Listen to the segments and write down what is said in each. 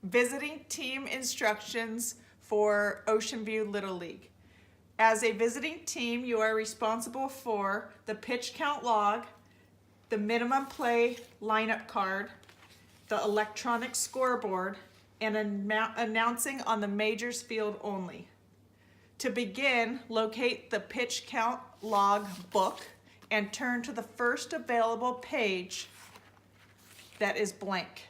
visiting team instructions for Ocean View Little League. As a visiting team, you are responsible for the pitch count log, the minimum play lineup card, the electronic scoreboard, and announcing on the majors field only. To begin, locate the pitch count log book and turn to the first available page that is blank.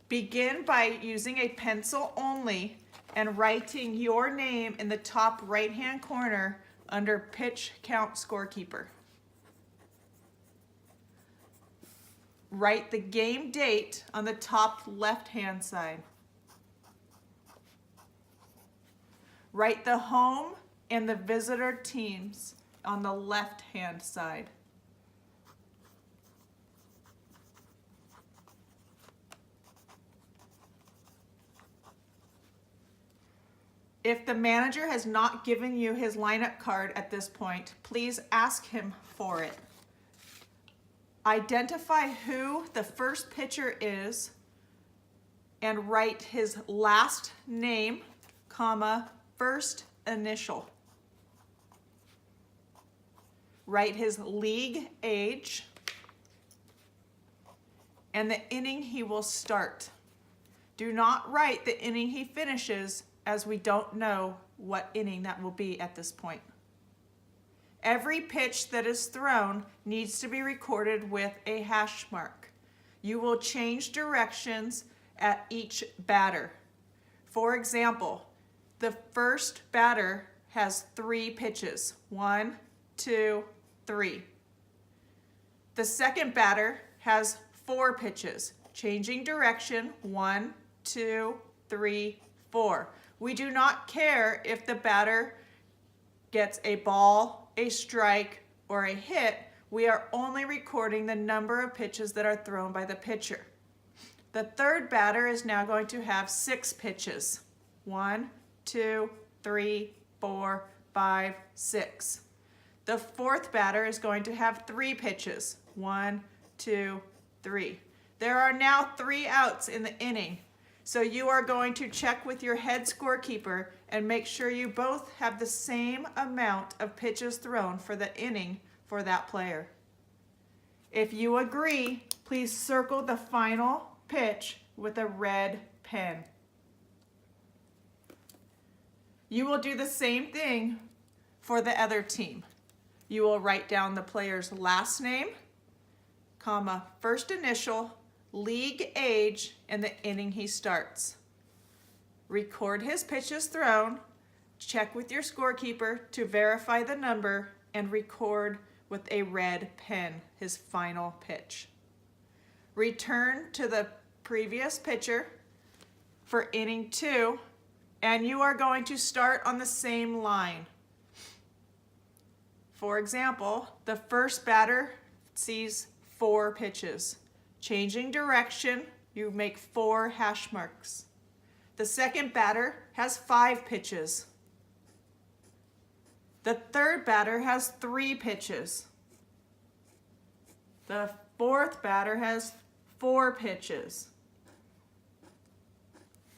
Begin by using a pencil only and writing your name in the top right-hand corner under Pitch Count Scorekeeper. Write the game date on the top left-hand side. Write the home and the visitor teams on the left-hand side. If the manager has not given you his lineup card at this point, please ask him for it. Identify who the first pitcher is and write his last name, comma, first initial. Write his league age and the inning he will start. Do not write the inning he finishes, as we don't know what inning that will be at this point. Every pitch that is thrown needs to be recorded with a hash mark. You will change directions at each batter. For example, the first batter has 3 pitches. 1, 2, 3. The second batter has 4 pitches. Changing direction, 1, 2, 3, 4. We do not care if the batter gets a ball, a strike, or a hit. We are only recording the number of pitches that are thrown by the pitcher. The third batter is now going to have 6 pitches. 1, 2, 3, 4, 5, 6. The fourth batter is going to have 3 pitches. 1, 2, 3. There are now 3 outs in the inning. So you are going to check with your head scorekeeper and make sure you both have the same amount of pitches thrown for the inning for that player. If you agree, please circle the final pitch with a red pen. You will do the same thing for the other team. You will write down the player's last name, comma, first initial, league age, and the inning he starts. Record his pitches thrown, check with your scorekeeper to verify the number, and record with a red pen his final pitch. Return to the previous pitcher for inning 2, and you are going to start on the same line. For example, the first batter sees 4 pitches. Changing direction, you make 4 hash marks. The second batter has 5 pitches. The third batter has 3 pitches. The fourth batter has 4 pitches.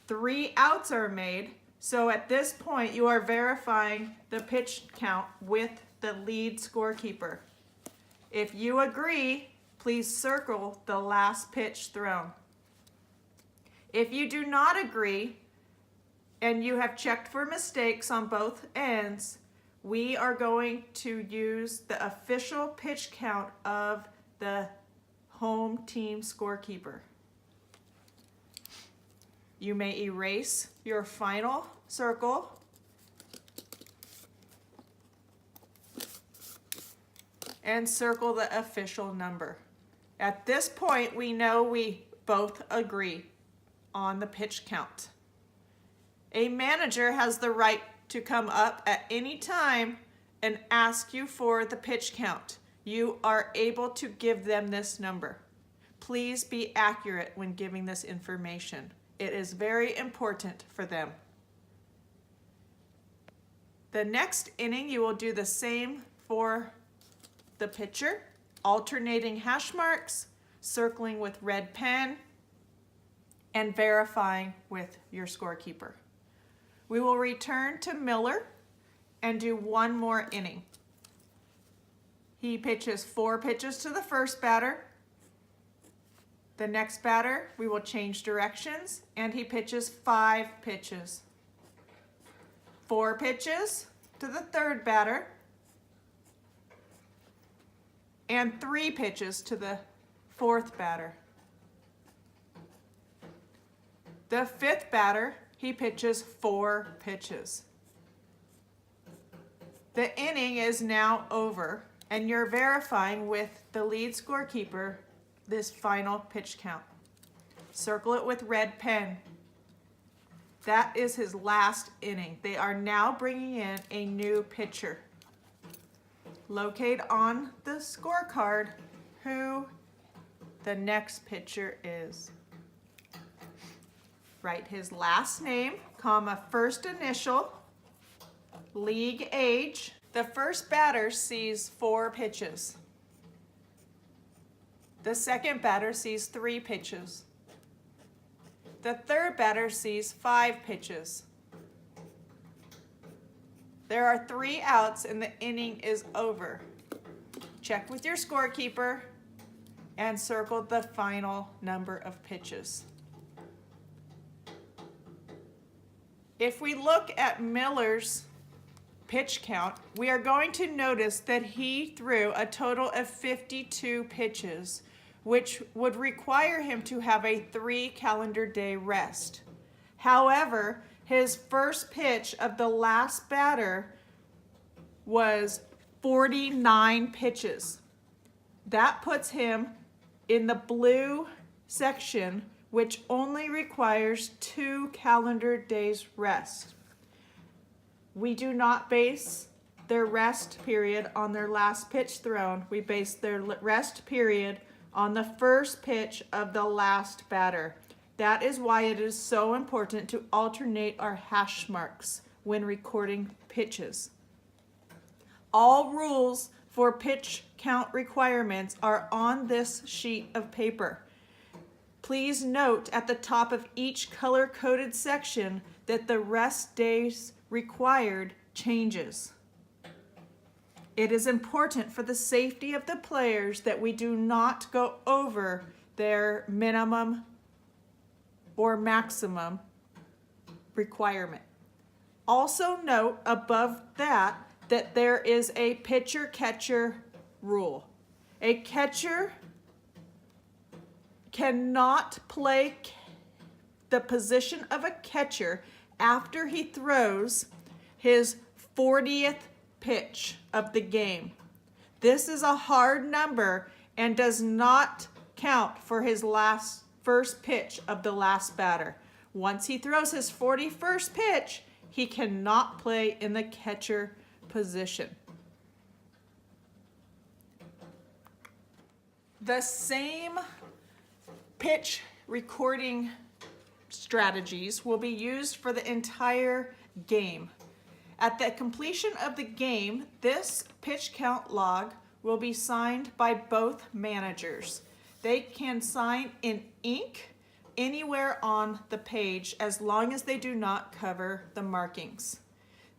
3 outs are made, so at this point you are verifying the pitch count with the lead scorekeeper. If you agree, please circle the last pitch thrown. If you do not agree and you have checked for mistakes on both ends, we are going to use the official pitch count of the home team scorekeeper. You may erase your final circle and circle the official number. At this point, we know we both agree on the pitch count. A manager has the right to come up at any time and ask you for the pitch count. You are able to give them this number. Please be accurate when giving this information. It is very important for them. The next inning, you will do the same for the pitcher, alternating hash marks, circling with red pen, and verifying with your scorekeeper. We will return to Miller and do one more inning. He pitches 4 pitches to the first batter. The next batter, we will change directions, and he pitches 5 pitches. 4 pitches to the third batter, and 3 pitches to the fourth batter. The fifth batter, he pitches 4 pitches. The inning is now over, and you're verifying with the lead scorekeeper this final pitch count. Circle it with red pen. That is his last inning. They are now bringing in a new pitcher. Locate on the scorecard who the next pitcher is. Write his last name, comma, first initial, league age. The first batter sees 4 pitches. The second batter sees 3 pitches. The third batter sees 5 pitches. There are 3 outs and the inning is over. Check with your scorekeeper and circle the final number of pitches. If we look at Miller's pitch count, we are going to notice that he threw a total of 52 pitches, which would require him to have a 3 calendar day rest. However, his first pitch of the last batter was 49 pitches. That puts him in the blue section, which only requires 2 calendar days rest. We do not base their rest period on their last pitch thrown. We base their rest period on the first pitch of the last batter. That is why it is so important to alternate our hash marks when recording pitches. All rules for pitch count requirements are on this sheet of paper. Please note at the top of each color-coded section that the rest days required changes. It is important for the safety of the players that we do not go over their minimum or maximum requirement. Also note above that there is a pitcher-catcher rule. A catcher cannot play the position of a catcher after he throws his 40th pitch of the game. This is a hard number and does not count for his first pitch of the last batter. Once he throws his 41st pitch, he cannot play in the catcher position. The same pitch recording strategies will be used for the entire game. At the completion of the game, this pitch count log will be signed by both managers. They can sign in ink anywhere on the page as long as they do not cover the markings.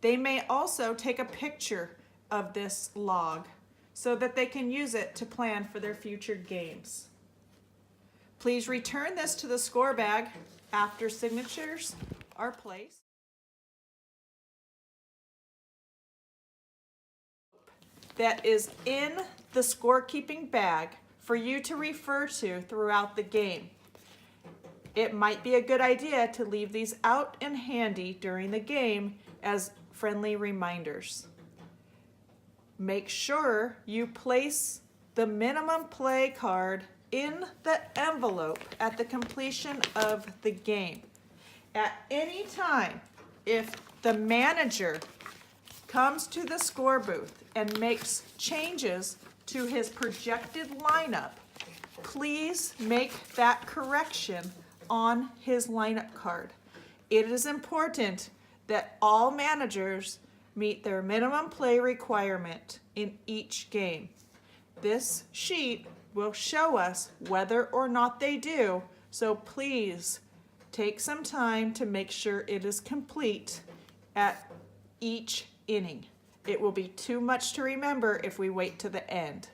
They may also take a picture of this log so that they can use it to plan for their future games. Please return this to the score bag after signatures are placed. That is in the scorekeeping bag for you to refer to throughout the game. It might be a good idea to leave these out and handy during the game as friendly reminders. Make sure you place the minimum play card in the envelope at the completion of the game. At any time, if the manager comes to the score booth and makes changes to his projected lineup, please make that correction on his lineup card. It is important that all managers meet their minimum play requirement in each game. This sheet will show us whether or not they do, so please Take some time to make sure it is complete at each inning. It will be too much to remember if we wait to the end.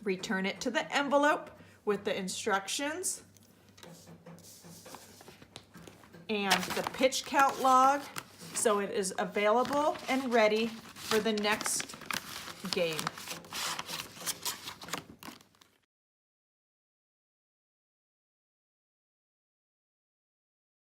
Return it to the envelope with the instructions and the pitch count log so it is available and ready for the next game.